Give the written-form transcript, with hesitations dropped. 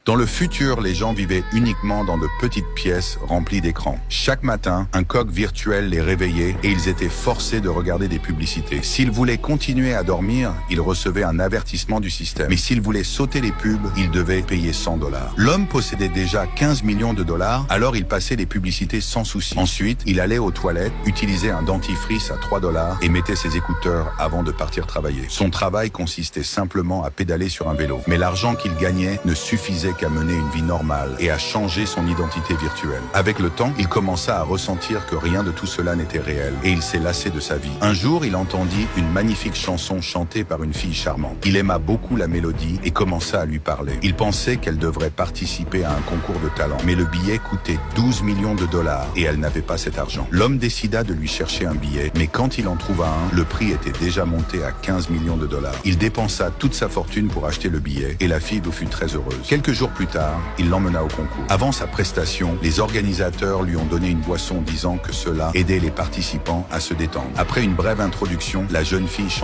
Dans le futur, les gens vivaient uniquement dans de petites pièces remplies d'écrans. Chaque matin, un coq virtuel les réveillait et ils étaient forcés de regarder des publicités. S'ils voulaient continuer à dormir, ils recevaient un avertissement du système. Mais s'ils voulaient sauter les pubs, ils devaient payer 100 $. L'homme possédait déjà 15 millions de dollars, alors il passait les publicités sans souci. Ensuite, il allait aux toilettes, utilisait un dentifrice à 3 $ et mettait ses écouteurs avant de partir travailler. Son travail consistait simplement à pédaler sur un vélo. Mais l'argent qu'il gagnait ne suffisait qu'à mener une vie normale et à changer son identité virtuelle. Avec le temps, il commença à ressentir que rien de tout cela n'était réel et il s'est lassé de sa vie. Un jour, il entendit une magnifique chanson chantée par une fille charmante. Il aima beaucoup la mélodie et commença à lui parler. Il pensait qu'elle devrait participer à un concours de talent, mais le billet coûtait 12 millions de dollars et elle n'avait pas cet argent. L'homme décida de lui chercher un billet, mais quand il en trouva un, le prix était déjà monté à 15 millions de dollars. Il dépensa toute sa fortune pour acheter le billet et la fille fut très heureuse. Quelques jours plus tard, il l'emmena au concours. Avant sa prestation, les organisateurs lui ont donné une boisson disant que cela aidait les participants à se détendre. Après une brève introduction, la jeune fille chanta